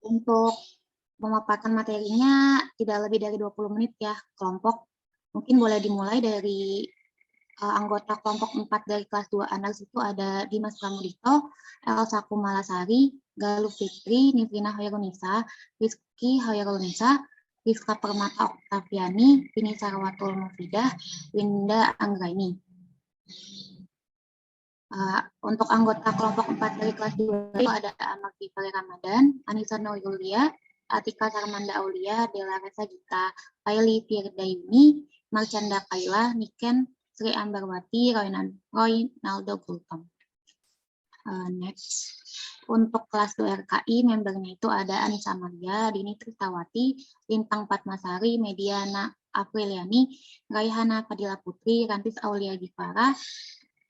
Untuk memaparkan materinya tidak lebih dari 20 menit ya kelompok. Mungkin boleh dimulai dari anggota kelompok 4 dari kelas 2 Andalas itu ada Dimas Pramudito, Elsa Kumalasari, Galuh Fitri, Nifrina Hoyrunisa, Rizky Hoyrunisa, Rizka Permata Oktaviani, Vini Sarwatul Mufidah, Winda Anggraini. Untuk anggota kelompok 4 dari kelas 2 itu ada Ahmad Gifari Ramadan, Anissa Nur Yulia, Atika Sarmanda Aulia, Dela Resa Gita, Aili Firdayuni, Marcanda Kaila, Niken, Sri Ambarwati, Roynaldo Gultom. Next. Untuk kelas 2 RKI, membernya itu ada Anissa Maria, Dini Tritawati, Lintang Fatmasari, Mediana Apriliani, Raihana Fadila Putri, Rantis Aulia Gifara,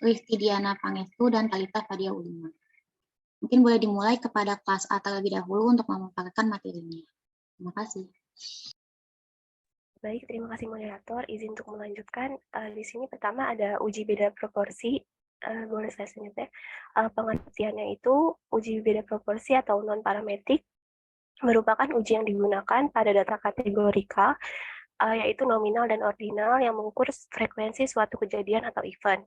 Rizky Diana Pangestu, dan Talita Fadia Ulima. Mungkin boleh dimulai kepada kelas A terlebih dahulu untuk memaparkan materinya. Terima kasih. Baik, terima kasih moderator. Izin untuk melanjutkan. Di sini pertama ada uji beda proporsi. Boleh saya selanjutnya. Pengertiannya itu uji beda proporsi atau non-parametrik merupakan uji yang digunakan pada data kategorikal, yaitu nominal dan ordinal yang mengukur frekuensi suatu kejadian atau event.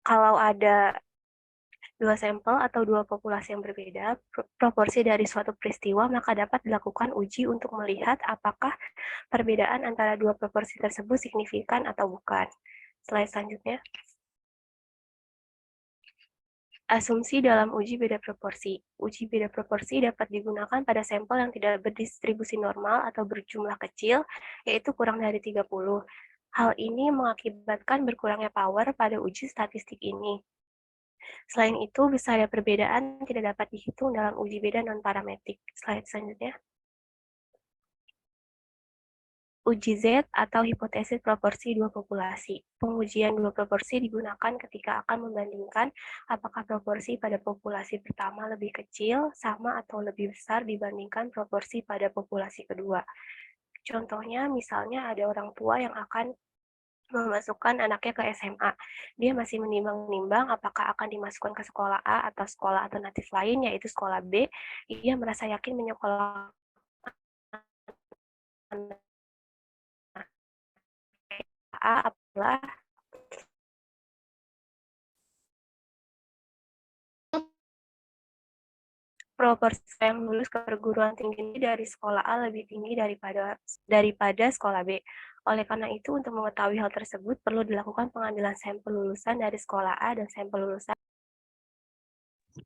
Kalau ada dua sampel atau dua populasi yang berbeda, proporsi dari suatu peristiwa, maka dapat dilakukan uji untuk melihat apakah perbedaan antara dua proporsi tersebut signifikan atau bukan. Slide selanjutnya. Asumsi dalam uji beda proporsi. Uji beda proporsi dapat digunakan pada sampel yang tidak berdistribusi normal atau berjumlah kecil, yaitu kurang dari 30. Hal ini mengakibatkan berkurangnya power pada uji statistik ini. Selain itu, bisa ada perbedaan tidak dapat dihitung dalam uji beda non-parametrik. Slide selanjutnya. Uji Z atau hipotesis proporsi dua populasi. Pengujian dua proporsi digunakan ketika akan membandingkan apakah proporsi pada populasi pertama lebih kecil, sama atau lebih besar dibandingkan proporsi pada populasi kedua. Contohnya, misalnya ada orang tua yang akan memasukkan anaknya ke SMA. Dia masih menimbang-nimbang apakah akan dimasukkan ke sekolah A atau sekolah alternatif lain, yaitu sekolah B. Ia merasa yakin menyekolahkan A adalah proporsi yang lulus ke perguruan tinggi dari sekolah A lebih tinggi daripada sekolah B. Oleh karena itu, untuk mengetahui hal tersebut, perlu dilakukan pengambilan sampel lulusan dari sekolah A dan sampel lulusan.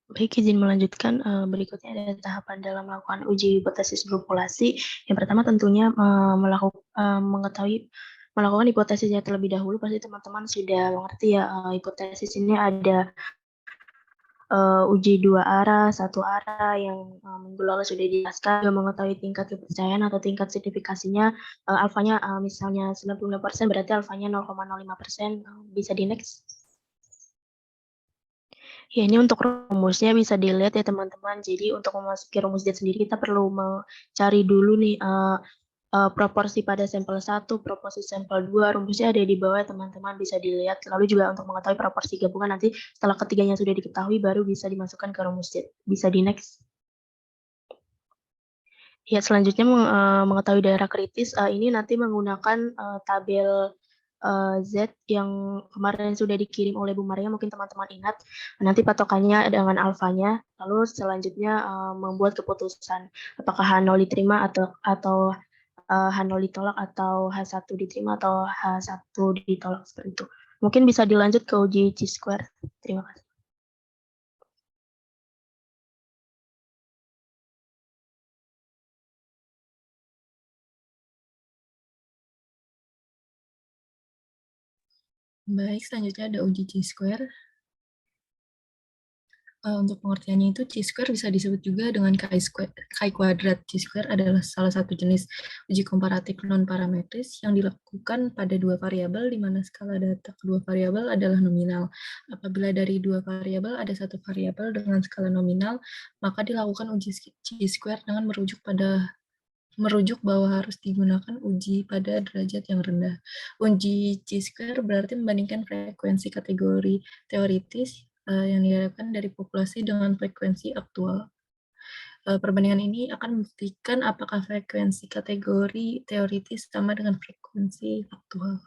Baik, izin melanjutkan. Berikutnya ada tahapan dalam melakukan uji hipotesis populasi. Yang pertama tentunya melakukan hipotesisnya terlebih dahulu. Pasti teman-teman sudah mengerti ya, hipotesis ini ada uji dua arah, satu arah yang minggu lalu sudah dijelaskan, juga mengetahui tingkat kepercayaan atau tingkat signifikasinya, alfanya misalnya 95%, berarti alfanya 0,05%. Bisa di next. Ya, ini untuk rumusnya bisa dilihat ya teman-teman. Jadi untuk memasuki rumus Z sendiri kita perlu mencari dulu nih proporsi pada sampel 1, proporsi sampel 2, rumusnya ada di bawah teman-teman bisa dilihat. Lalu juga untuk mengetahui proporsi gabungan nanti setelah ketiganya sudah diketahui baru bisa dimasukkan ke rumus Z. Bisa di next. Ya, selanjutnya mengetahui daerah kritis, ini nanti menggunakan tabel Z yang kemarin sudah dikirim oleh Bu Maria, mungkin teman-teman ingat. Nanti patokannya dengan alfanya, lalu selanjutnya membuat keputusan apakah H0 diterima atau H0 ditolak atau H1 diterima atau H1 ditolak seperti itu. Mungkin bisa dilanjut ke uji chi-square. Terima kasih. Baik, selanjutnya ada uji chi-square. Untuk pengertiannya itu chi-square bisa disebut juga dengan chi-kuadrat. Chi-square adalah salah satu jenis uji komparatif non-parametris yang dilakukan pada dua variabel di mana skala data kedua variabel adalah nominal. Apabila dari dua variabel ada satu variabel dengan skala nominal, maka dilakukan uji chi-square dengan merujuk bahwa harus digunakan uji pada derajat yang rendah. Uji chi-square berarti membandingkan frekuensi kategori teoritis yang diharapkan dari populasi dengan frekuensi aktual. Perbandingan ini akan membuktikan apakah frekuensi kategori teoritis sama dengan frekuensi faktual.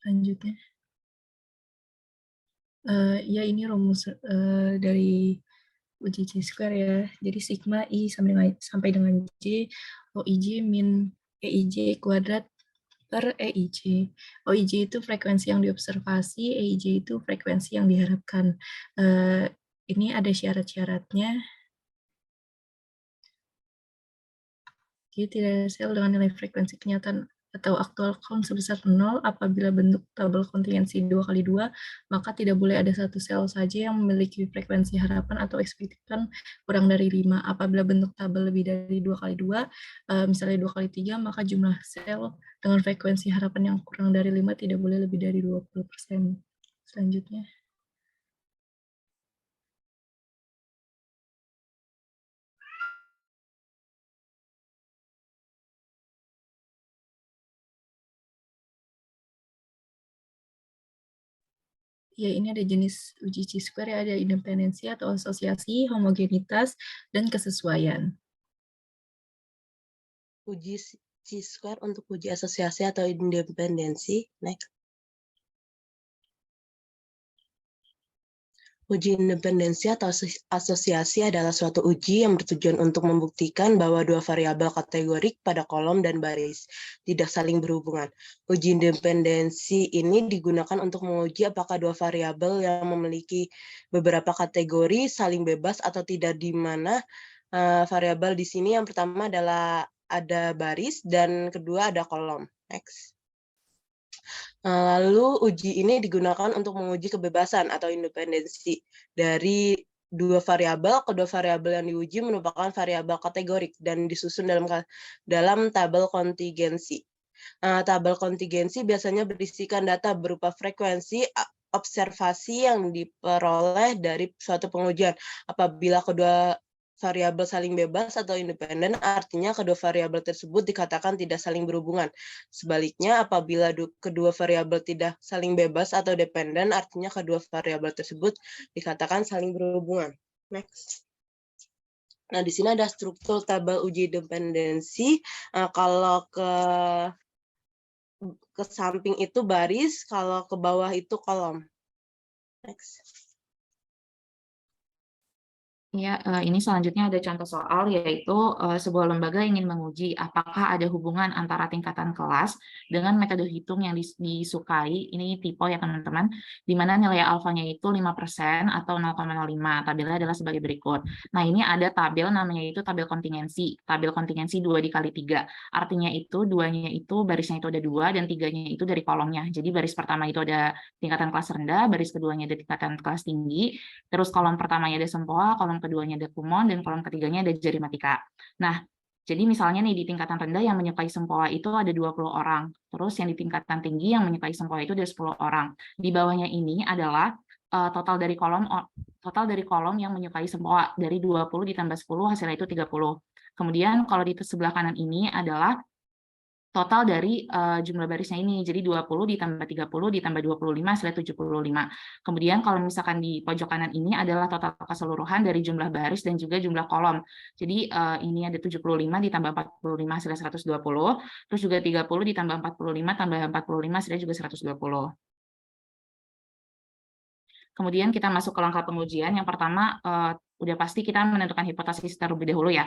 Selanjutnya. Ya, ini rumus dari uji C-square ya. Jadi sigma I sampai dengan J, OIJ min EIJ kuadrat per EIJ. OIJ itu frekuensi yang diobservasi, EIJ itu frekuensi yang diharapkan. Ini ada syarat-syaratnya. Jadi tidak ada sel dengan nilai frekuensi kenyataan atau aktual count sebesar 0 apabila bentuk tabel kontingensi 2x2, maka tidak boleh ada satu sel saja yang memiliki frekuensi harapan atau ekspektan kurang dari 5. Apabila bentuk tabel lebih dari 2x2, misalnya 2x3, maka jumlah sel dengan frekuensi harapan yang kurang dari 5 tidak boleh lebih dari 20%. Selanjutnya. Ya, ini ada jenis uji C-square, ya, ada independensi atau asosiasi, homogenitas, dan kesesuaian. Uji C-square untuk uji asosiasi atau independensi. Next. Uji independensi atau asosiasi adalah suatu uji yang bertujuan untuk membuktikan bahwa dua variabel kategorik pada kolom dan baris tidak saling berhubungan. Uji independensi ini digunakan untuk menguji apakah dua variabel yang memiliki beberapa kategori saling bebas atau tidak, di mana variabel di sini yang pertama adalah ada baris dan kedua ada kolom. Next. Lalu uji ini digunakan untuk menguji kebebasan atau independensi dari dua variabel. Kedua variabel yang diuji merupakan variabel kategorik dan disusun dalam tabel kontingensi. Tabel kontingensi biasanya berisikan data berupa frekuensi observasi yang diperoleh dari suatu pengujian. Apabila kedua variabel saling bebas atau independen, artinya kedua variabel tersebut dikatakan tidak saling berhubungan. Sebaliknya, apabila kedua variabel tidak saling bebas atau dependen, artinya kedua variabel tersebut dikatakan saling berhubungan. Next. Nah, di sini ada struktur tabel uji dependensi. Kalau ke samping itu baris, kalau ke bawah itu kolom. Next. Ya, ini selanjutnya ada contoh soal, yaitu sebuah lembaga ingin menguji apakah ada hubungan antara tingkatan kelas dengan metode hitung yang disukai, ini tipe ya teman-teman, di mana nilai alfanya itu 5% atau 0,05, tabelnya adalah sebagai berikut. Nah, ini ada tabel namanya itu tabel kontingensi 2 dikali 3, artinya itu 2-nya itu barisnya itu ada 2 dan 3-nya itu dari kolomnya. Jadi baris pertama itu ada tingkatan kelas rendah, baris keduanya ada tingkatan kelas tinggi, terus kolom pertamanya ada sempoa, kolom keduanya ada kumon, dan kolom ketiganya ada jari matika. Nah, jadi misalnya nih di tingkatan rendah yang menyukai sempoa itu ada 20 orang. Terus yang di tingkatan tinggi yang menyukai sempoa itu ada 10 orang. Di bawahnya ini adalah total dari kolom yang menyukai sempoa, dari 20 ditambah 10 hasilnya itu 30. Kemudian kalau di sebelah kanan ini adalah total dari jumlah barisnya ini, jadi 20 ditambah 30 ditambah 25 hasilnya 75. Kemudian kalau misalkan di pojok kanan ini adalah total keseluruhan dari jumlah baris dan juga jumlah kolom. Jadi ini ada 75 ditambah 45 hasilnya 120, terus juga 30 ditambah 45 tambah 45 hasilnya juga 120. Kemudian kita masuk ke langkah pengujian. Yang pertama, udah pasti kita menentukan hipotesis terlebih dahulu ya.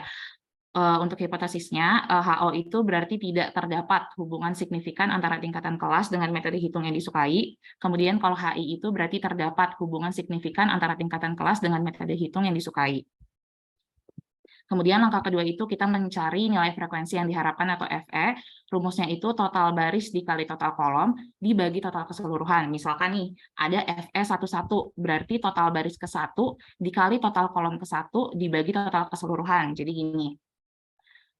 Untuk hipotesisnya, HO itu berarti tidak terdapat hubungan signifikan antara tingkatan kelas dengan metode hitung yang disukai. Kemudian kalau HI itu berarti terdapat hubungan signifikan antara tingkatan kelas dengan metode hitung yang disukai. Kemudian langkah kedua itu kita mencari nilai frekuensi yang diharapkan atau FE. Rumusnya itu total baris dikali total kolom dibagi total keseluruhan. Misalkan nih, ada FE 11, berarti total baris ke-1 dikali total kolom ke-1 dibagi total keseluruhan. Jadi gini.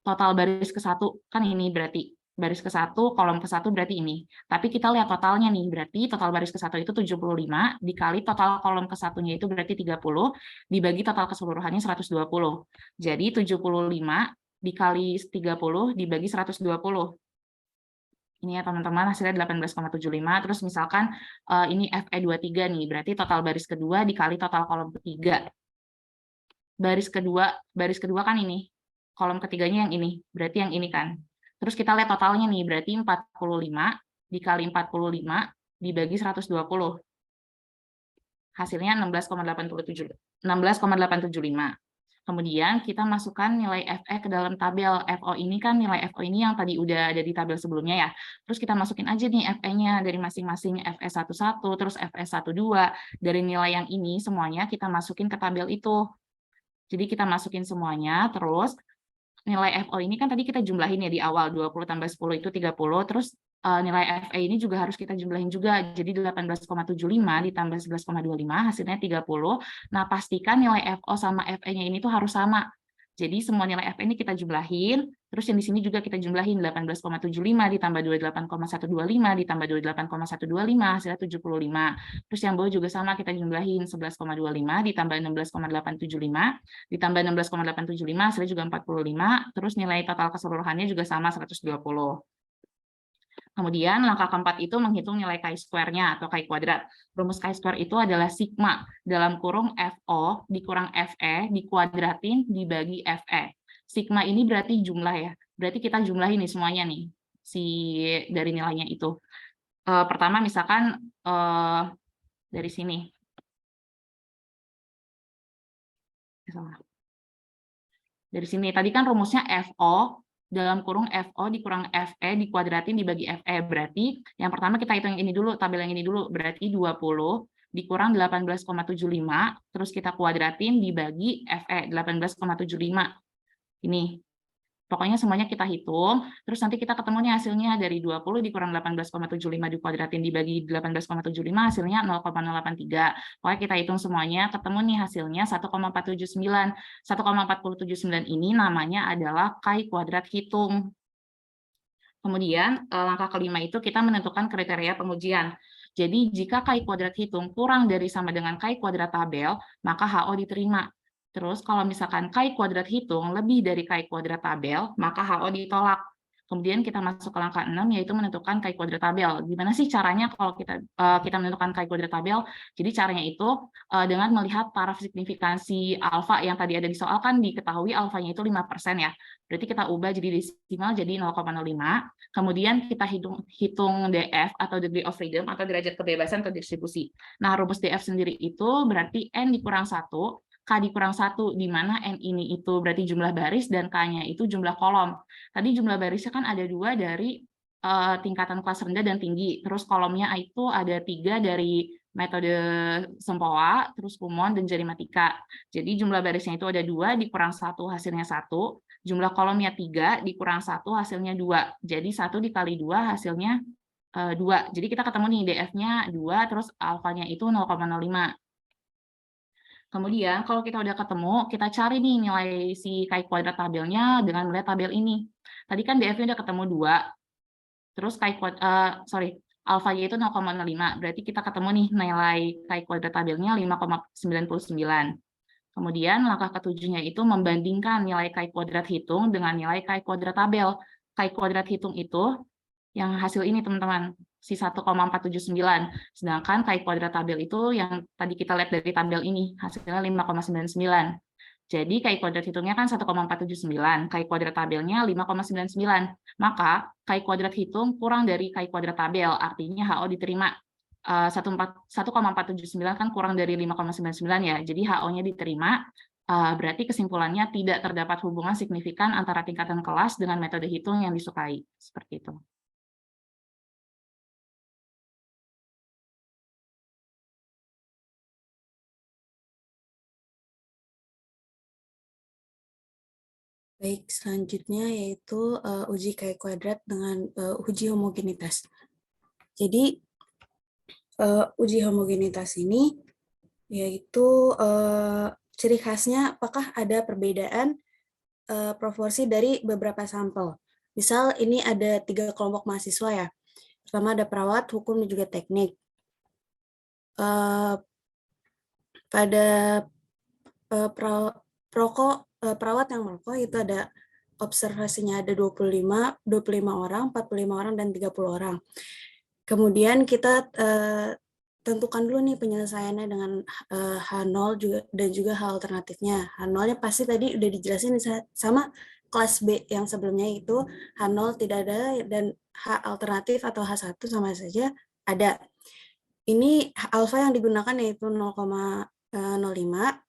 Total baris ke-1 kan ini berarti baris ke-1, kolom ke-1 berarti ini. Tapi kita lihat totalnya nih, berarti total baris ke-1 itu 75, dikali total kolom ke-1-nya itu berarti 30, dibagi total keseluruhannya 120. Jadi 75 dikali 30 dibagi 120. Ini ya teman-teman, hasilnya 18,75. Terus misalkan ini FE23 nih, berarti total baris kedua dikali total kolom ketiga. baris kedua kan ini. Kolom ketiganya yang ini, berarti yang ini kan. Terus kita lihat totalnya nih, berarti 45 dikali 45 dibagi 120. Hasilnya 16,875. Kemudian kita masukkan nilai FE ke dalam tabel. FO ini kan nilai FO ini yang tadi udah ada di tabel sebelumnya ya. Terus kita masukin aja nih FE-nya dari masing-masing FE11, terus FE12. Dari nilai yang ini semuanya kita masukin ke tabel itu. Jadi kita masukin semuanya, terus nilai FO ini kan tadi kita jumlahin ya di awal, 20 tambah 10 itu 30, terus nilai FE ini juga harus kita jumlahin juga, jadi 18,75 ditambah 11,25 hasilnya 30. Nah, pastikan nilai FO sama FE-nya ini tuh harus sama. Jadi semua nilai FE ini kita jumlahin, terus yang di sini juga kita jumlahin 18,75 ditambah 28,125 ditambah 28,125 hasilnya 75. Terus yang bawah juga sama kita jumlahin 11,25 ditambah 16,875 ditambah 16,875 hasilnya juga 45. Terus nilai total keseluruhannya juga sama 120. Kemudian langkah keempat itu menghitung nilai chi-square-nya atau chi kuadrat. Rumus chi-square itu adalah sigma dalam kurung FO dikurang FE dikuadratin dibagi FE. Sigma ini berarti jumlah ya. Berarti kita jumlahin nih semuanya nih dari nilainya itu. Pertama misalkan dari sini. Dari sini tadi kan rumusnya FO dalam kurung FO dikurang FE dikuadratin dibagi FE. Berarti yang pertama kita hitung yang ini dulu, tabel yang ini dulu. Berarti 20 dikurang 18,75, terus kita kuadratin dibagi FE, 18,75. Ini. Pokoknya semuanya kita hitung, terus nanti kita ketemu nih hasilnya dari 20 dikurang 18,75 dikuadratin dibagi 18,75 hasilnya 0,083. Pokoknya kita hitung semuanya, ketemu nih hasilnya 1,479. 1,479 ini namanya adalah chi kuadrat hitung. Kemudian langkah kelima itu kita menentukan kriteria pengujian. Jadi jika chi kuadrat hitung kurang dari sama dengan chi kuadrat tabel, maka HO diterima. Terus kalau misalkan chi kuadrat hitung lebih dari chi kuadrat tabel, maka HO ditolak. Kemudian kita masuk ke langkah 6, yaitu menentukan chi kuadrat tabel. Gimana sih caranya kalau kita menentukan chi kuadrat tabel? Jadi caranya itu dengan melihat taraf signifikansi alfa yang tadi ada di soal, kan diketahui alfanya itu 5% ya. Berarti kita ubah jadi desimal jadi 0,05. Kemudian kita hitung DF atau degree of freedom atau derajat kebebasan atau distribusi. Nah, rumus DF sendiri itu berarti N dikurang 1, K dikurang 1, di mana N ini itu berarti jumlah baris dan K-nya itu jumlah kolom. Tadi jumlah barisnya kan ada 2 dari tingkatan kelas rendah dan tinggi. Terus kolomnya itu ada 3 dari metode Sempoa, terus Kumon, dan Jarimatika. Jadi jumlah barisnya itu ada 2, dikurang 1 hasilnya 1. Jumlah kolomnya 3, dikurang 1 hasilnya 2. Jadi 1 dikali 2 hasilnya 2. Jadi kita ketemu nih DF-nya 2, terus alfanya itu 0,05. Kemudian kalau kita udah ketemu, kita cari nih nilai si chi kuadrat tabelnya dengan melihat tabel ini. Tadi kan DF-nya udah ketemu 2, terus alfanya itu 0,05. Berarti kita ketemu nih nilai chi kuadrat tabelnya 5,99. Kemudian langkah ketujuhnya itu membandingkan nilai chi kuadrat hitung dengan nilai chi kuadrat tabel. Chi kuadrat hitung itu yang hasil ini teman-teman, si 1,479. Sedangkan chi kuadrat tabel itu yang tadi kita lihat dari tabel ini, hasilnya 5,99. Jadi chi kuadrat hitungnya kan 1,479, chi kuadrat tabelnya 5,99. Maka chi kuadrat hitung kurang dari chi kuadrat tabel, artinya HO diterima. 1,479 kan kurang dari 5,99 ya, jadi HO-nya diterima. Berarti kesimpulannya tidak terdapat hubungan signifikan antara tingkatan kelas dengan metode hitung yang disukai. Seperti itu. Baik, selanjutnya yaitu uji chi kuadrat dengan uji homogenitas. Jadi uji homogenitas ini yaitu ciri khasnya apakah ada perbedaan proporsi dari beberapa sampel. Misal ini ada 3 kelompok mahasiswa ya. Pertama ada perawat, hukum, dan juga teknik. Pada perawat yang merokok itu ada observasinya ada 25 orang, 45 orang, dan 30 orang. Kemudian kita tentukan dulu nih penyelesaiannya dengan H0 juga, dan juga H alternatifnya. H0-nya pasti tadi udah dijelasin sama kelas B yang sebelumnya, itu H0 tidak ada, dan H alternatif atau H1 sama saja ada. Ini alfa yang digunakan yaitu 0,05.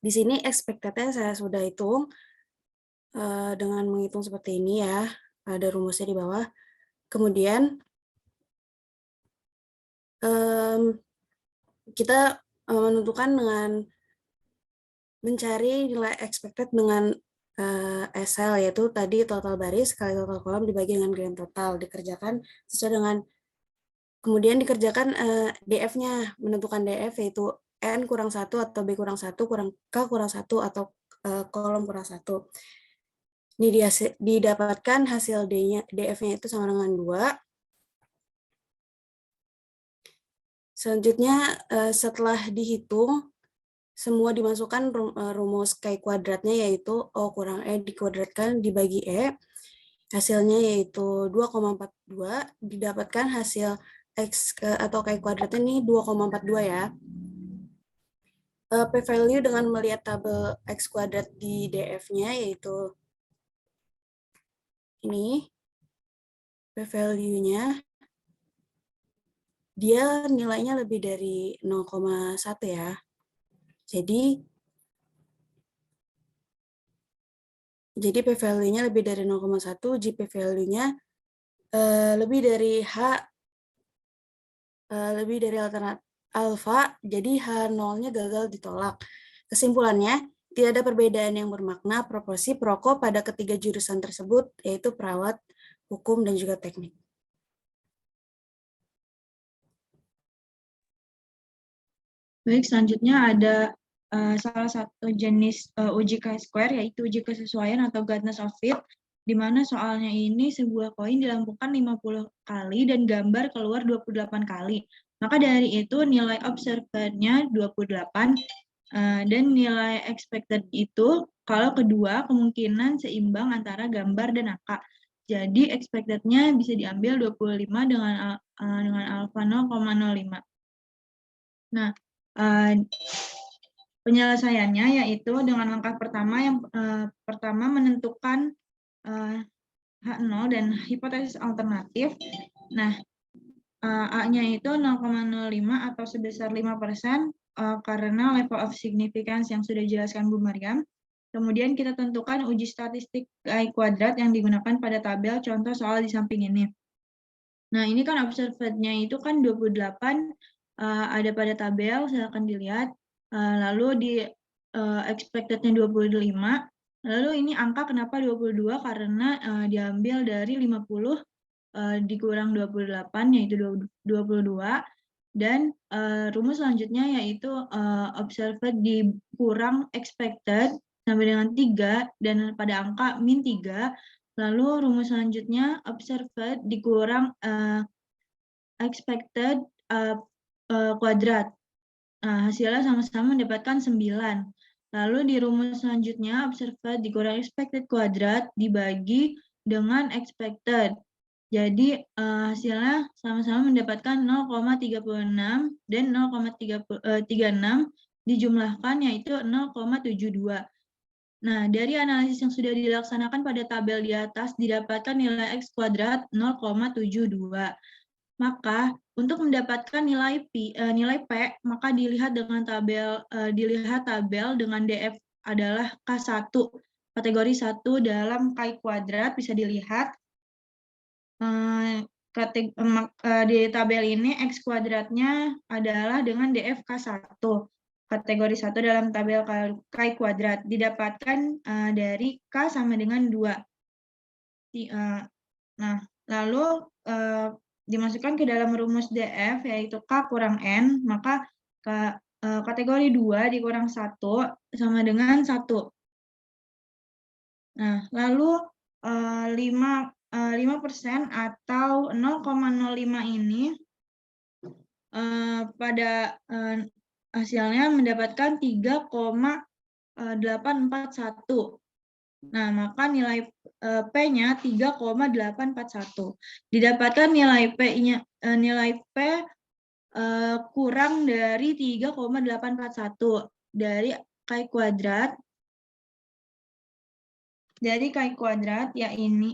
Di sini expected-nya saya sudah hitung dengan menghitung seperti ini ya. Ada rumusnya di bawah. Kemudian kita menentukan dengan mencari nilai expected dengan SL, yaitu tadi total baris kali total kolom dibagi dengan grand total, dikerjakan sesuai dengan, kemudian dikerjakan DF-nya, menentukan DF yaitu N kurang 1 atau B kurang 1 kurang K kurang 1 atau kolom kurang 1. Ini didapatkan hasil DF-nya itu sama dengan 2. Selanjutnya setelah dihitung, semua dimasukkan rumus Chi kuadratnya, yaitu O kurang E dikuadratkan dibagi E. Hasilnya yaitu 2,42, didapatkan hasil X atau Chi kuadratnya ini 2,42 ya. P-value dengan melihat tabel X kuadrat di DF-nya, yaitu ini. P-value-nya, dia nilainya lebih dari 0,1 ya. Jadi P-value-nya lebih dari 0,1, P-value-nya lebih dari lebih dari alternatif alfa, jadi H0-nya gagal ditolak. Kesimpulannya, tidak ada perbedaan yang bermakna proporsi proko pada ketiga jurusan tersebut, yaitu perawat, hukum, dan juga teknik. Baik, selanjutnya ada salah satu jenis uji chi-square, yaitu uji kesesuaian atau Guidance of Fit, di mana soalnya ini sebuah koin dilampukan 50 kali dan gambar keluar 28 kali. Maka dari itu nilai observed-nya 28 dan nilai expected itu kalau kedua kemungkinan seimbang antara gambar dan angka. Jadi expected-nya bisa diambil 25 dengan alfa 0,05. Nah, penyelesaiannya yaitu dengan langkah pertama yang pertama menentukan H0 dan hipotesis alternatif. Nah, A-nya itu 0,05 atau sebesar 5% karena level of significance yang sudah dijelaskan Bu Maryam. Kemudian kita tentukan uji statistik Chi kuadrat yang digunakan pada tabel contoh soal di samping ini. Nah, ini kan observed-nya itu kan 28 ada pada tabel, silakan dilihat. Lalu di expected-nya 25. Lalu ini angka kenapa 22? Karena diambil dari 50 dikurang 28, yaitu 22. Dan rumus selanjutnya yaitu observed dikurang expected sampai dengan 3, dan pada angka min 3. Lalu rumus selanjutnya observed dikurang expected kuadrat. Nah, hasilnya sama-sama mendapatkan 9. Lalu di rumus selanjutnya observed dikurang expected kuadrat dibagi dengan expected. Jadi hasilnya sama-sama mendapatkan 0,36 dan 0,36 dijumlahkan yaitu 0,72. Nah, dari analisis yang sudah dilaksanakan pada tabel di atas didapatkan nilai X kuadrat 0,72. Maka untuk mendapatkan nilai P, maka dilihat dengan tabel dengan DF adalah K1, kategori 1 dalam Chi kuadrat bisa dilihat. Di tabel ini X kuadratnya adalah dengan DF K1, kategori 1 dalam tabel Chi kuadrat, didapatkan dari K sama dengan 2. Nah, lalu dimasukkan ke dalam rumus DF, yaitu K kurang N, maka kategori 2 dikurang 1 sama dengan 1. Nah, lalu 5% atau 0,05 ini pada hasilnya mendapatkan 3,841. Nah, maka nilai P-nya 3,841. Didapatkan nilai P-nya kurang dari 3,841 dari Chi kuadrat. Dari Chi kuadrat ya ini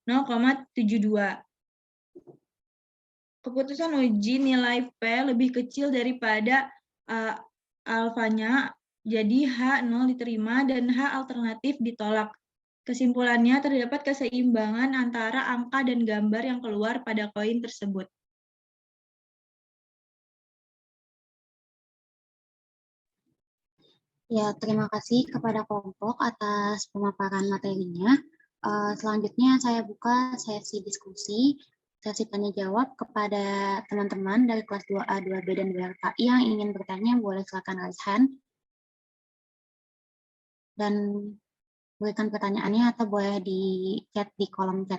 0,72. Keputusan uji nilai P lebih kecil daripada alfanya, jadi H0 diterima dan H alternatif ditolak. Kesimpulannya, terdapat keseimbangan antara angka dan gambar yang keluar pada koin tersebut. Ya, terima kasih kepada kelompok atas pemaparan materinya. Selanjutnya saya buka sesi diskusi, sesi tanya jawab kepada teman-teman dari kelas 2A, 2B, dan 2LKI yang ingin bertanya, boleh silakan raise hand. Dan berikan pertanyaannya atau boleh di chat di kolom chat.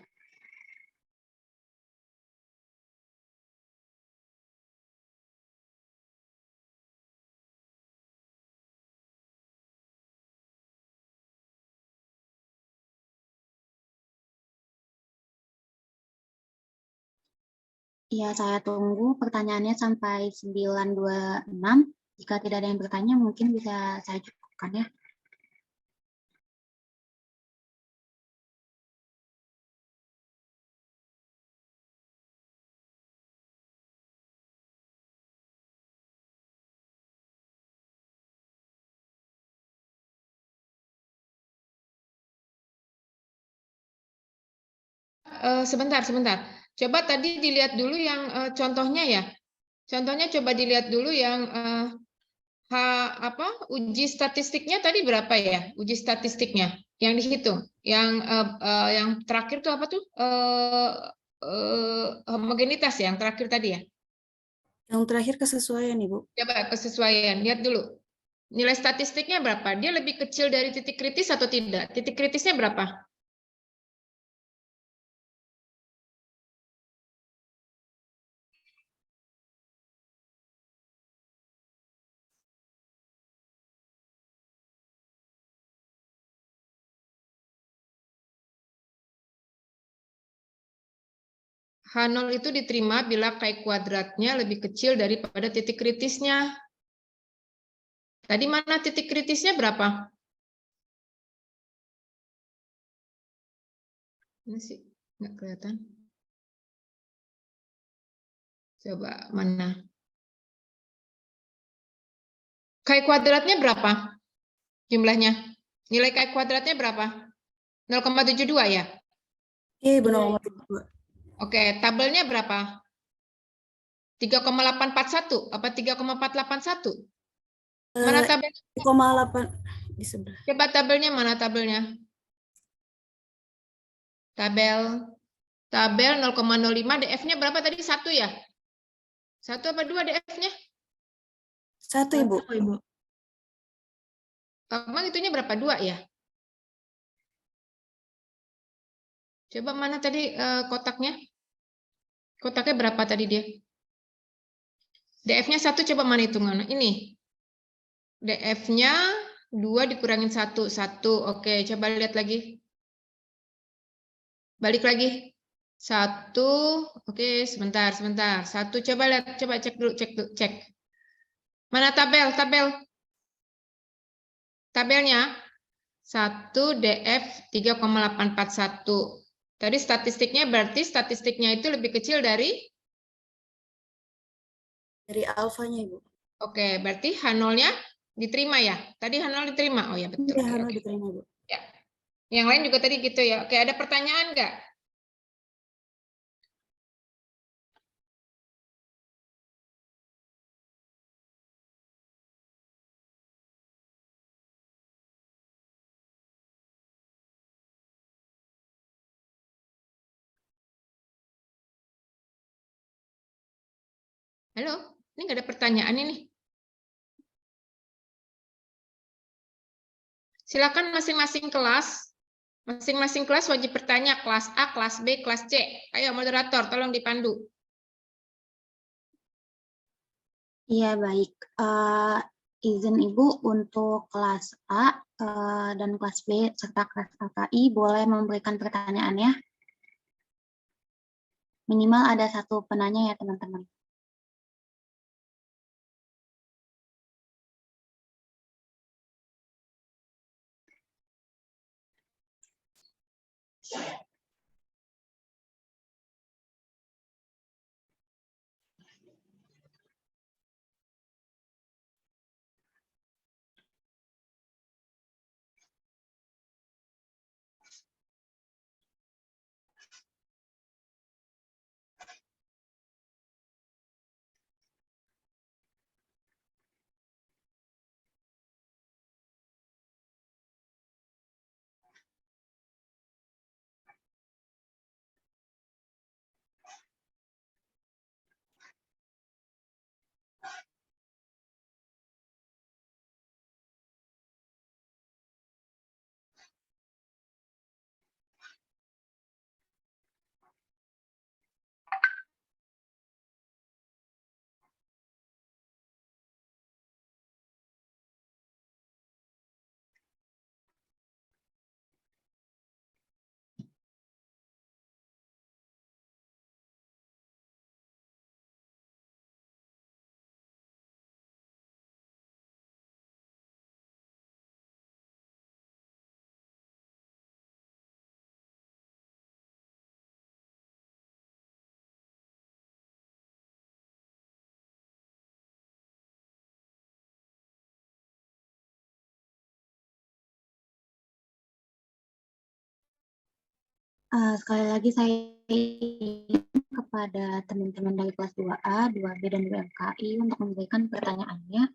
Ya, saya tunggu pertanyaannya sampai 9.26. Jika tidak ada yang bertanya, mungkin bisa saya cukupkan ya. Sebentar. Coba tadi dilihat dulu yang contohnya ya. Contohnya coba dilihat dulu yang uji statistiknya tadi berapa ya? Uji statistiknya yang dihitung. Yang terakhir tuh apa tuh? Homogenitas yang terakhir tadi ya. Yang terakhir kesesuaian, Ibu. Coba kesesuaian, lihat dulu. Nilai statistiknya berapa? Dia lebih kecil dari titik kritis atau tidak? Titik kritisnya berapa? H0 itu diterima bila Chi kuadratnya lebih kecil daripada titik kritisnya. Tadi mana titik kritisnya berapa? Ini sih nggak kelihatan. Coba mana? Chi kuadratnya berapa? Jumlahnya. Nilai Chi kuadratnya berapa? 0,72 ya? Iya, benar. Oke, tabelnya berapa? 3,841 apa 3,481? Mana tabel? 3,8 di sebelah. Coba tabelnya mana tabelnya? Tabel 0,05, DF-nya berapa tadi? 1 ya? 1 apa 2 DF-nya? 1, Ibu. Emang itunya berapa? 2 ya? Coba mana tadi kotaknya? Kotaknya berapa tadi dia? DF-nya 1, coba mana hitungan? Ini. DF-nya 2 dikurangin 1. 1. Oke, coba lihat lagi. Balik lagi. 1. Oke, sebentar. 1, coba lihat, coba cek dulu, cek. Mana tabelnya? 1 DF 3,841. Tadi statistiknya berarti statistiknya itu lebih kecil dari alfanya, Ibu. Oke, berarti H0-nya diterima ya? Tadi H0 diterima. Oh ya, betul. Iya, Oke. diterima, Bu. Ya. Yang lain juga tadi gitu ya. Oke, ada pertanyaan nggak? Halo, ini nggak ada pertanyaan ini. Silakan masing-masing kelas wajib bertanya, kelas A, kelas B, kelas C. Ayo moderator, tolong dipandu. Iya, baik. Izin Ibu untuk kelas A dan kelas B serta kelas KKI boleh memberikan pertanyaannya. Minimal ada 1 penanya ya, teman-teman. Sekali lagi saya kepada teman-teman dari kelas 2A, 2B, dan 2MKI untuk memberikan pertanyaannya.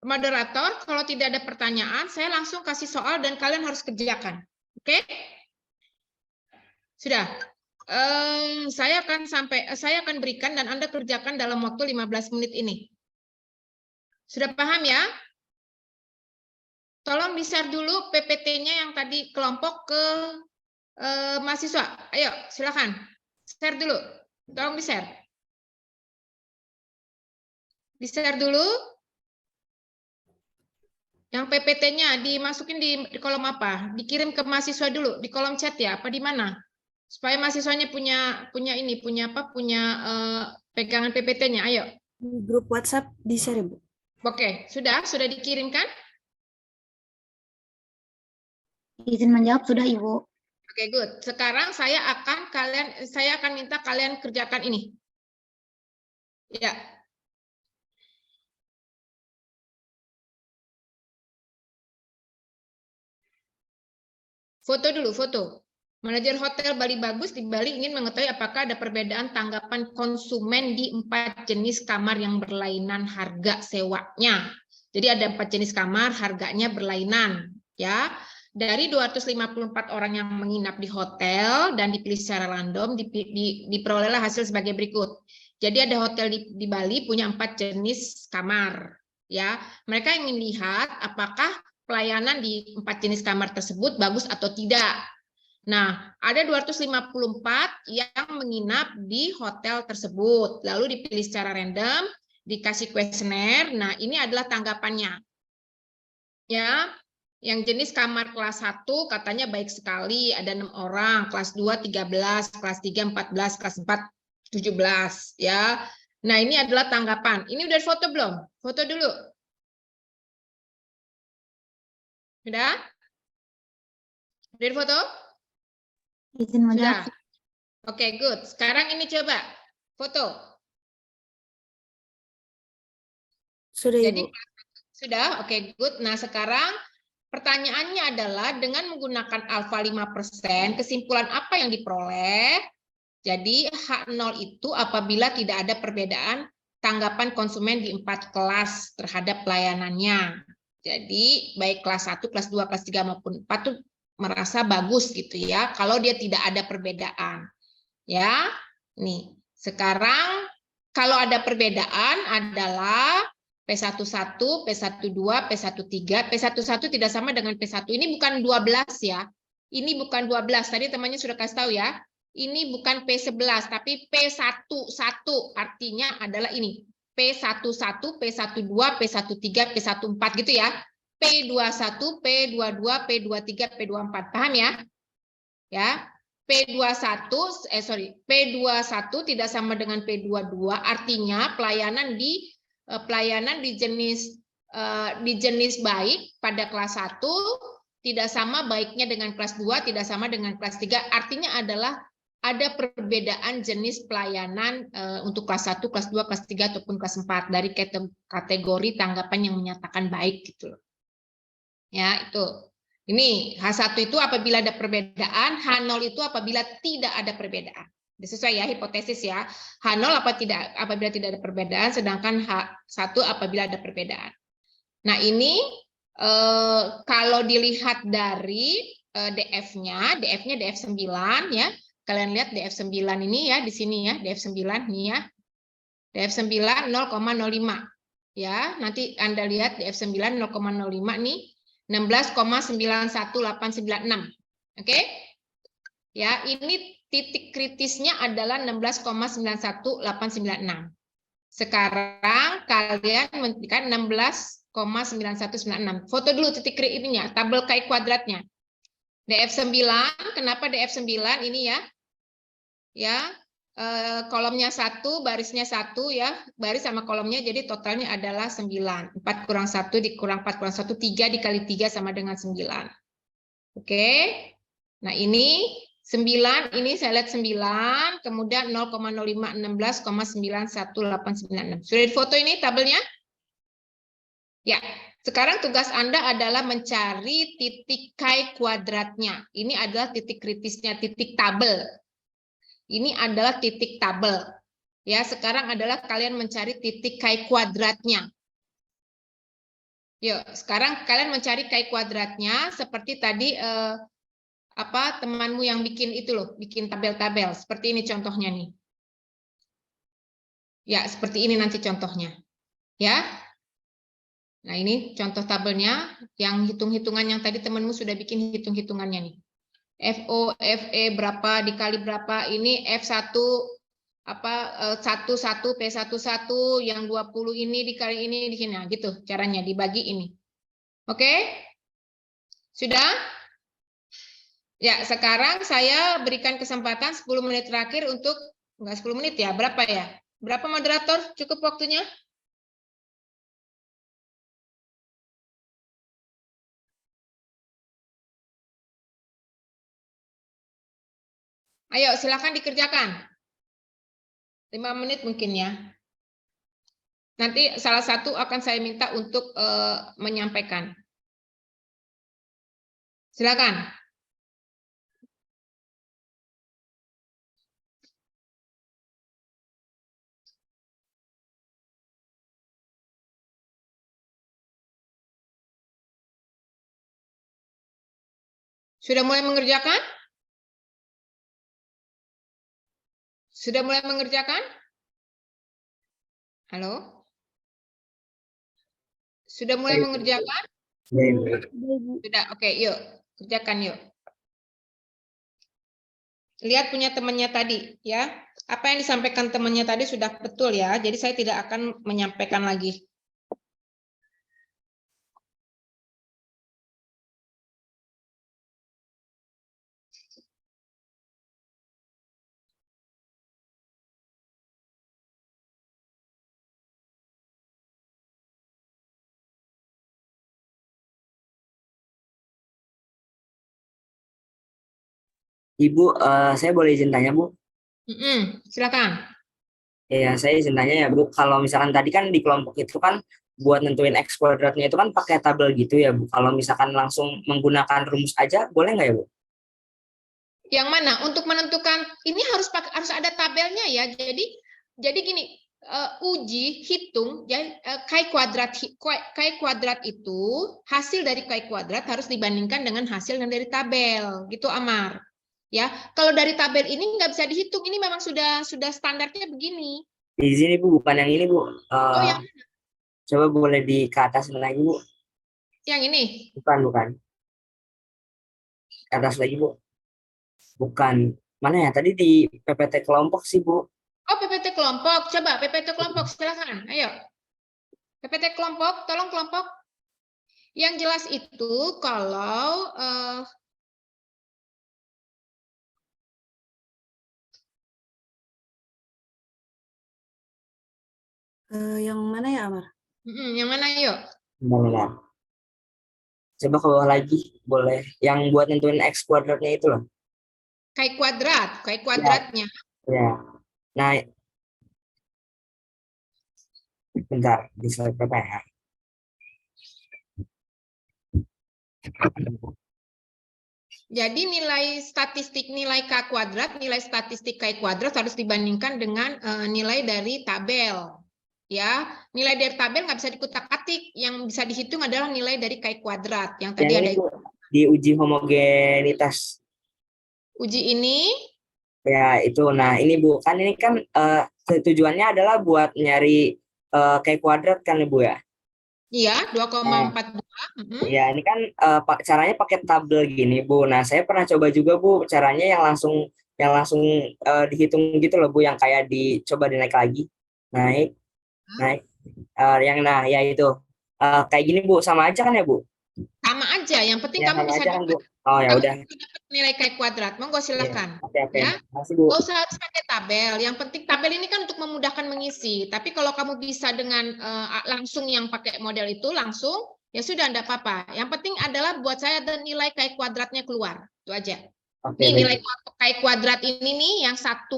Moderator, kalau tidak ada pertanyaan, saya langsung kasih soal dan kalian harus kerjakan. Oke? Sudah. Saya akan berikan dan Anda kerjakan dalam waktu 15 menit ini. Sudah paham ya? Tolong di-share dulu PPT-nya yang tadi kelompok ke mahasiswa. Ayo, silakan. Share dulu. Tolong di-share. Di-share dulu. Yang PPT-nya dimasukin di kolom apa? Dikirim ke mahasiswa dulu di kolom chat ya, apa di mana? Supaya mahasiswanya punya pegangan PPT-nya. Ayo. Di grup WhatsApp di-share, Bu. Oke, sudah dikirimkan? Izin menjawab sudah, Ibu. Oke, good. Sekarang saya akan minta kalian kerjakan ini. Ya. Foto dulu, foto. Manajer hotel Bali Bagus di Bali ingin mengetahui apakah ada perbedaan tanggapan konsumen di 4 jenis kamar yang berlainan harga sewanya. Jadi ada 4 jenis kamar, harganya berlainan. Ya, dari 254 orang yang menginap di hotel dan dipilih secara random, diperolehlah hasil sebagai berikut. Jadi ada hotel di Bali punya 4 jenis kamar. Ya, mereka ingin lihat apakah pelayanan di 4 jenis kamar tersebut bagus atau tidak. Nah, ada 254 yang menginap di hotel tersebut. Lalu dipilih secara random, dikasih kuesioner. Nah, ini adalah tanggapannya. Ya, yang jenis kamar kelas 1 katanya baik sekali, ada 6 orang, kelas 2 13, kelas 3 14, kelas 4 17, ya. Nah, ini adalah tanggapan. Ini udah foto belum? Foto dulu. Sudah? Udah foto? Izin menjawab. Oke, good. Sekarang ini coba foto. Sudah, Jadi, Ibu. sudah, oke, good. Nah, sekarang pertanyaannya adalah dengan menggunakan alfa 5%, kesimpulan apa yang diperoleh? Jadi, H0 itu apabila tidak ada perbedaan tanggapan konsumen di 4 kelas terhadap pelayanannya. Jadi, baik kelas 1, kelas 2, kelas 3 maupun 4 itu merasa bagus gitu ya, kalau dia tidak ada perbedaan. Ya, nih. Sekarang kalau ada perbedaan adalah P11, P12, P13. P11 tidak sama dengan P1. Ini bukan 12 ya. Ini bukan 12. Tadi temannya sudah kasih tahu ya. Ini bukan P11, tapi P11, artinya adalah ini. P11, P12, P13, P14 gitu ya. P21, P22, P23, P24. Paham ya? Ya. P21 tidak sama dengan P22, artinya pelayanan di jenis baik pada kelas 1 tidak sama baiknya dengan kelas 2, tidak sama dengan kelas 3. Artinya adalah ada perbedaan jenis pelayanan untuk kelas 1, kelas 2, kelas 3 ataupun kelas 4 dari kategori tanggapan yang menyatakan baik gitu loh. Ya, itu. Ini H1 itu apabila ada perbedaan, H0 itu apabila tidak ada perbedaan. Sesuai ya hipotesis ya. H0 apabila tidak ada perbedaan, sedangkan H1 apabila ada perbedaan. Nah, ini kalau dilihat dari DF-nya DF9 ya. Kalian lihat DF9 ini ya di sini ya, DF9 nih ya. DF9 0,05 ya. Nanti Anda lihat DF9 0,05 nih. 16,91896. Oke? Ya, ini titik kritisnya adalah 16,91896. Sekarang kalian menentukan 16,9196. Foto dulu titik ininya, tabel Chi kuadratnya. DF9, kenapa DF9 ini ya? Ya, kolomnya 1, barisnya 1 ya, baris sama kolomnya, jadi totalnya adalah 9. 4 kurang 1 dikurang 4 kurang 1, 3 dikali 3 sama dengan 9. Oke, nah ini 9, ini saya lihat 9, kemudian 0,05, 16,91896. Sudah di foto ini tabelnya? Ya, sekarang tugas Anda adalah mencari titik Chi kuadratnya. Ini adalah titik kritisnya, titik tabel. Ini adalah titik tabel. Ya, sekarang adalah kalian mencari titik Chi kuadratnya. Yuk, sekarang kalian mencari Chi kuadratnya seperti tadi temanmu yang bikin itu loh, bikin tabel-tabel. Seperti ini contohnya nih. Ya, seperti ini nanti contohnya. Ya. Nah, ini contoh tabelnya yang hitung-hitungan yang tadi temanmu sudah bikin hitung-hitungannya nih. FO, FE berapa dikali berapa, ini F1 11 P11 yang 20 ini dikali ini di sini. Nah, gitu caranya dibagi ini. Oke? Sudah? Ya, sekarang saya berikan kesempatan 10 menit terakhir untuk enggak 10 menit ya, berapa ya? Berapa moderator cukup waktunya? Ayo, silakan dikerjakan. 5 menit mungkin ya. Nanti salah satu akan saya minta untuk menyampaikan. Silakan. Sudah mulai mengerjakan? Sudah mulai mengerjakan? Halo? Sudah mulai mengerjakan? Sudah, oke, yuk. Kerjakan yuk. Lihat punya temannya tadi, ya. Apa yang disampaikan temannya tadi sudah betul ya, jadi saya tidak akan menyampaikan lagi. Ibu, saya boleh izin tanya, Bu? Silakan. Ya, saya izin tanya ya, Bu. Kalau misalkan tadi kan di kelompok itu kan buat nentuin X kuadratnya itu kan pakai tabel gitu ya, Bu. Kalau misalkan langsung menggunakan rumus aja, boleh nggak ya, Bu? Yang mana? Untuk menentukan, ini harus ada tabelnya ya. Jadi gini, uji hitung ya, Chi kuadrat itu hasil dari Chi kuadrat harus dibandingkan dengan hasil yang dari tabel, gitu Amar. Ya, kalau dari tabel ini nggak bisa dihitung, ini memang sudah standarnya begini. Di sini Bu, bukan yang ini Bu. Yang mana? Coba boleh di ke atas lagi Bu. Yang ini? Bukan. Ke atas lagi Bu. Bukan. Mana ya? Tadi di PPT kelompok sih, Bu. Oh, PPT kelompok. Coba PPT kelompok, silakan. Ayo. PPT kelompok, tolong kelompok. Yang jelas itu kalau Yang mana ya, Amar? yang mana yuk? Benar. Coba ke bawah lagi, boleh. Yang buat nentuin X kuadratnya itu loh. Kayak kuadratnya. Ya. Nah, bentar, di slide berapa ya? Jadi nilai statistik nilai K kuadrat, nilai statistik K kuadrat harus dibandingkan dengan nilai dari tabel. Ya, nilai dari tabel nggak bisa dikutak-atik. Yang bisa dihitung adalah nilai dari K kuadrat. Yang tadi Yang ada ini, Bu, di uji homogenitas. uji ini. Ya, itu. Nah, ini Bu, kan ini kan tujuannya adalah buat nyari K kuadrat kan, Bu ya? Iya, 2,42. Ya, ini kan caranya pakai tabel gini, Bu. Nah, saya pernah coba juga, Bu, caranya yang langsung dihitung gitu loh, Bu, yang kayak dicoba dinaik lagi. Naik, naik. Nah, ya itu. Kayak gini, Bu, sama aja kan ya, Bu? Sama aja, yang penting Ya, kamu sama bisa aja kan, Bu. dapat Oh, ya udah. nilai K kuadrat. Monggo Iya. silakan. Oke. Ya. Makasih, Bu. Nggak usah harus pakai tabel. Yang penting tabel ini kan untuk memudahkan mengisi. Tapi kalau kamu bisa dengan langsung yang pakai model itu langsung, ya sudah enggak apa-apa. Yang penting adalah buat saya ada nilai K kuadratnya keluar. Itu aja. Oke, Nih nilai baik. K kuadrat ini nih yang 1,4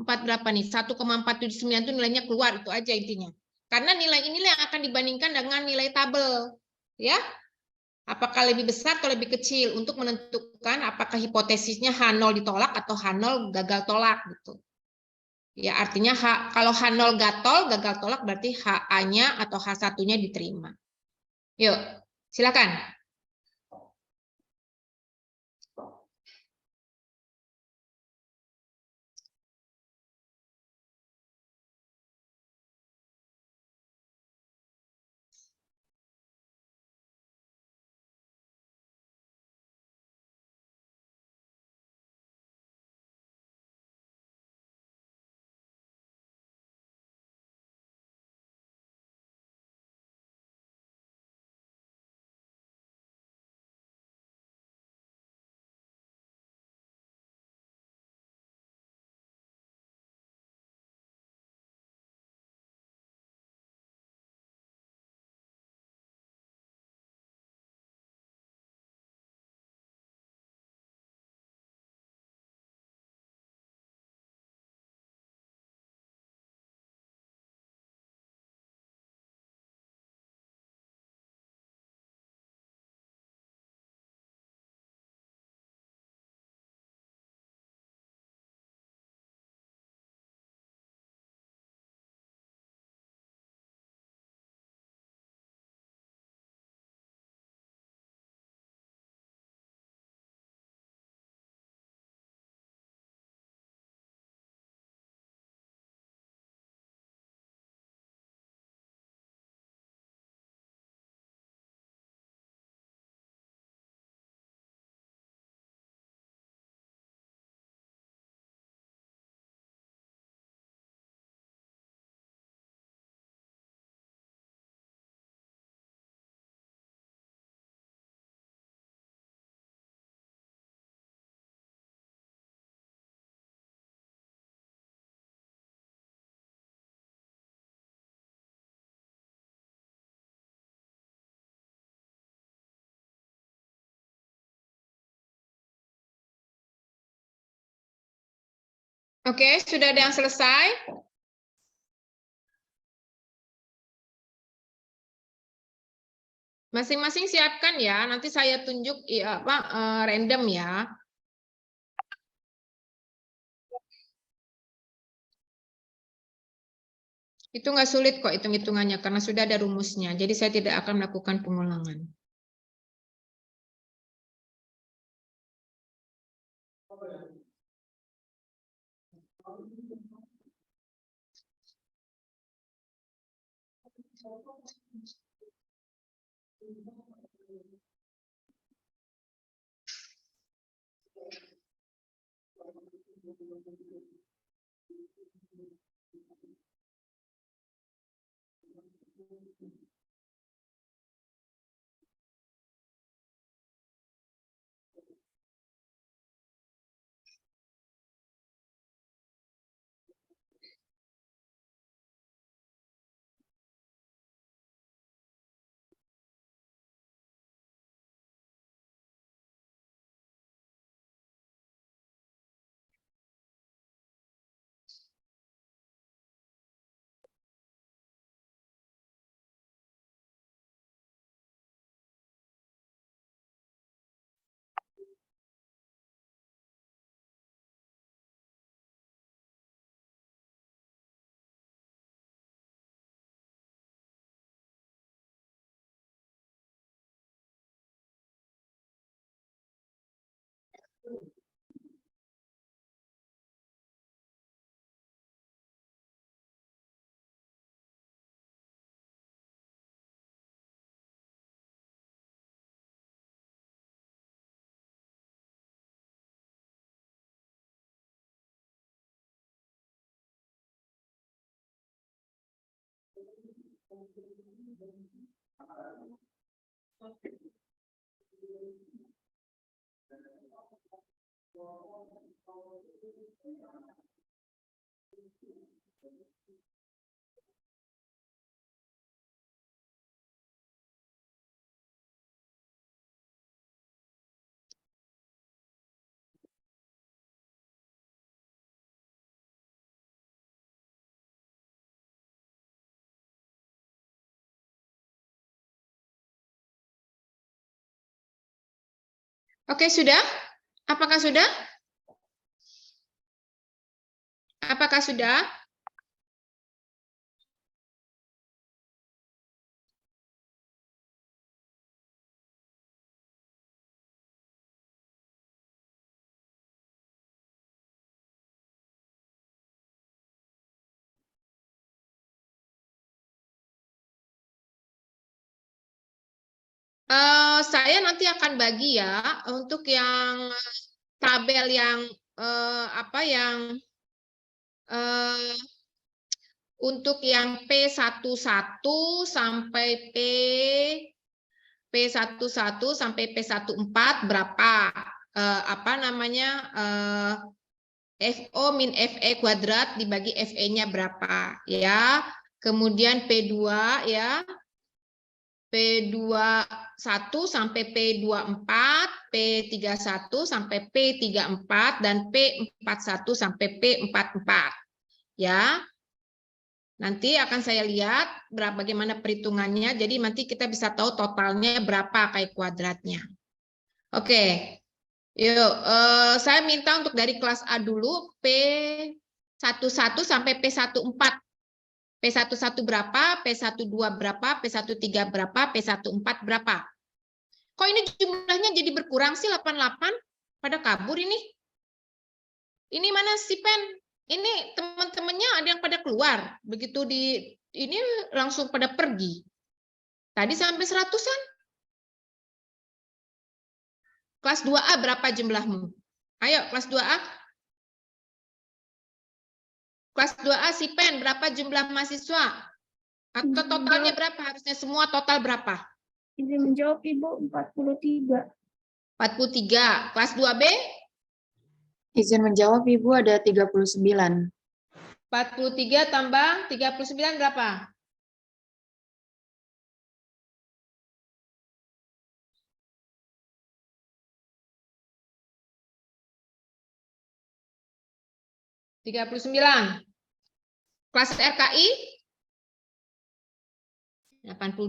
berapa nih? 1,479 itu nilainya keluar, itu aja intinya. Karena nilai inilah yang akan dibandingkan dengan nilai tabel. Ya. Apakah lebih besar atau lebih kecil untuk menentukan apakah hipotesisnya H0 ditolak atau H0 gagal tolak gitu. Ya, artinya kalau H0 gagal tolak berarti HA-nya atau H1-nya diterima. Yuk, silakan. Oke, sudah ada yang selesai? Masing-masing siapkan ya, nanti saya tunjuk random ya. Itu nggak sulit kok hitung-hitungannya karena sudah ada rumusnya. Jadi saya tidak akan melakukan pengulangan. Oke, sudah? Apakah sudah? Apakah sudah? Saya nanti akan bagi ya untuk yang tabel yang untuk yang P11 sampai P11 sampai P14 berapa? FO min FE kuadrat dibagi FE-nya berapa ya. Kemudian P2 ya. P21 sampai P24, P31 sampai P34 dan P41 sampai P44 ya. Nanti akan saya lihat bagaimana perhitungannya, jadi nanti kita bisa tahu totalnya berapa kayak kuadratnya. Oke, yuk saya minta untuk dari kelas A dulu, P11 sampai P14. P11 berapa, P12 berapa, P13 berapa, P14 berapa. Kok ini jumlahnya jadi berkurang sih 88? Pada kabur ini. Ini mana si pen? Ini teman-temannya ada yang pada keluar. Begitu ini langsung pada pergi. Tadi sampai 100-an. Kelas 2A berapa jumlahmu? Ayo kelas 2A. Kelas 2A si pen berapa jumlah mahasiswa? Atau totalnya berapa? Harusnya semua total berapa? Izin menjawab Ibu, 43. 43. Kelas 2B? Izin menjawab Ibu, ada 39. 43 tambah 39 berapa? (39). Kelas RKI 82.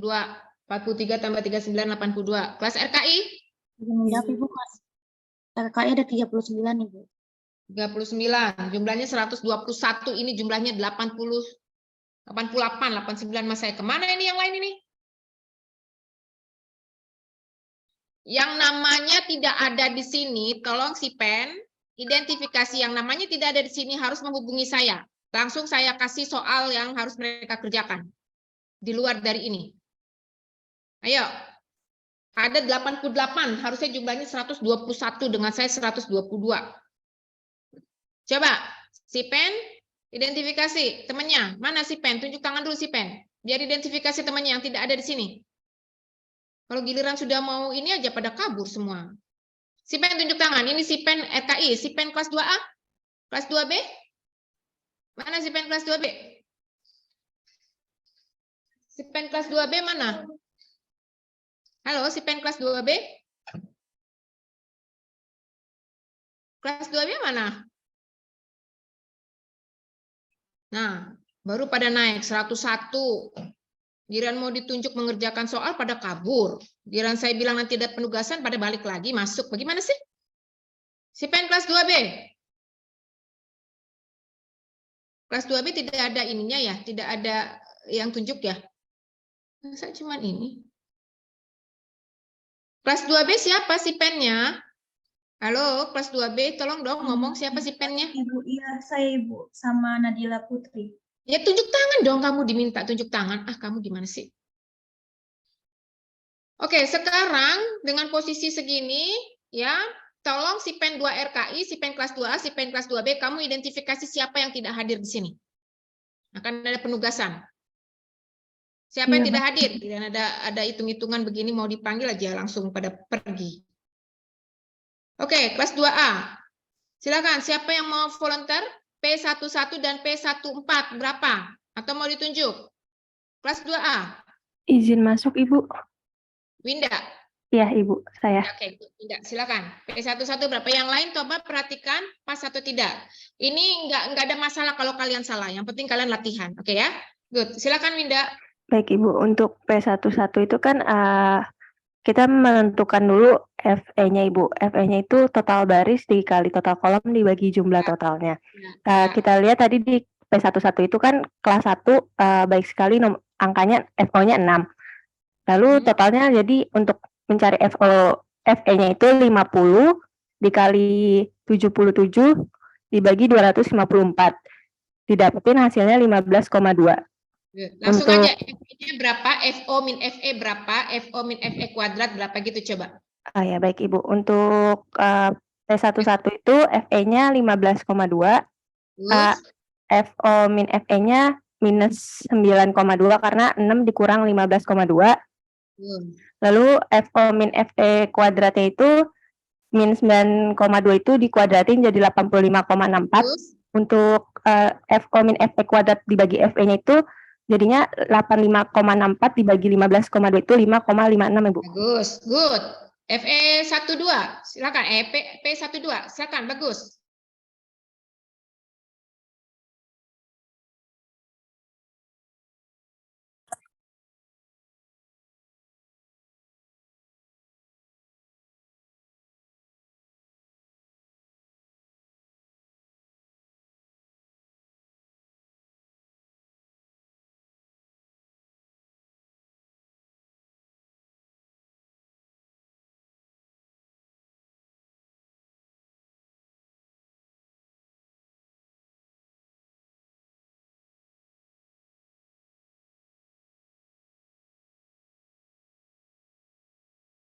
43 tambah 39 82. Kelas RKI? Menjawab Ibu, kelas RKI ada 39 Ibu. 39. Jumlahnya 121. Ini jumlahnya 80 88 89 Mas saya. Kemana ini yang lain ini? Yang namanya tidak ada di sini, tolong si pen identifikasi yang namanya tidak ada di sini harus menghubungi saya. Langsung saya kasih soal yang harus mereka kerjakan. Di luar dari ini. Ayo. Ada 88, harusnya jumlahnya 121 dengan saya 122. Coba, si Pen, identifikasi temannya. Mana si Pen? Tunjuk tangan dulu si Pen. Biar identifikasi temannya yang tidak ada di sini. Kalau giliran sudah mau ini aja pada kabur semua. Si Pen tunjuk tangan. Ini si Pen RKI. Si Pen kelas 2A? Kelas 2B? Mana si Pen kelas 2B? Si Pen kelas 2B mana? Halo, si Pen kelas 2B? Kelas 2B mana? Nah, baru pada naik 101. Giliran mau ditunjuk mengerjakan soal pada kabur. Giliran saya bilang nanti ada penugasan pada balik lagi masuk. Bagaimana sih? Si Pen kelas 2B. Kelas 2B tidak ada ininya ya, tidak ada yang tunjuk ya. Masa cuman ini? Kelas 2B siapa si pennya? Halo, kelas 2B, tolong dong ngomong siapa si pennya? Ibu, iya saya Ibu, sama Nadila Putri. Ya tunjuk tangan dong, kamu diminta tunjuk tangan. Ah, kamu gimana sih? Oke, sekarang dengan posisi segini, ya, tolong si pen 2 RKI, si pen kelas 2A, si pen kelas 2B, kamu identifikasi siapa yang tidak hadir di sini. Akan ada penugasan. Siapa yang tidak hadir? Dan ada hitung-hitungan begini mau dipanggil aja langsung pada pergi. Oke, kelas 2A. Silakan, siapa yang mau volunteer? P11 dan P14 berapa? Atau mau ditunjuk? Kelas 2A. Izin masuk, Ibu. Winda. Iya, Ibu, saya. Oke, Winda, silakan. P11 berapa? Yang lain coba perhatikan pas atau tidak. Ini nggak ada masalah kalau kalian salah. Yang penting kalian latihan. Oke ya? Good. Silakan Winda. Baik, Ibu. Untuk P11 itu kan kita menentukan dulu FE-nya, Ibu. FE-nya itu total baris dikali total kolom dibagi jumlah totalnya. Kita lihat tadi di P11 itu kan kelas 1 baik sekali angkanya FO-nya 6. Lalu totalnya jadi untuk mencari FE-nya itu 50 dikali 77 dibagi 254. Didapetin hasilnya 15,2. Langsung aja, FE-nya berapa, FO min FE berapa, FO min FE kuadrat berapa gitu coba. Ya baik Ibu, untuk P11 itu FE-nya 15,2, FO min FE-nya minus 9,2 karena 6 dikurang 15,2. Lalu FO min FE kuadratnya itu minus 9,2 itu dikuadratin jadi 85,64. Untuk FO min FE kuadrat dibagi FE-nya itu jadinya 85,64 dibagi 15,2 itu 5,56 Ibu. Bagus, good. FE12, silakan. P12, silakan, bagus.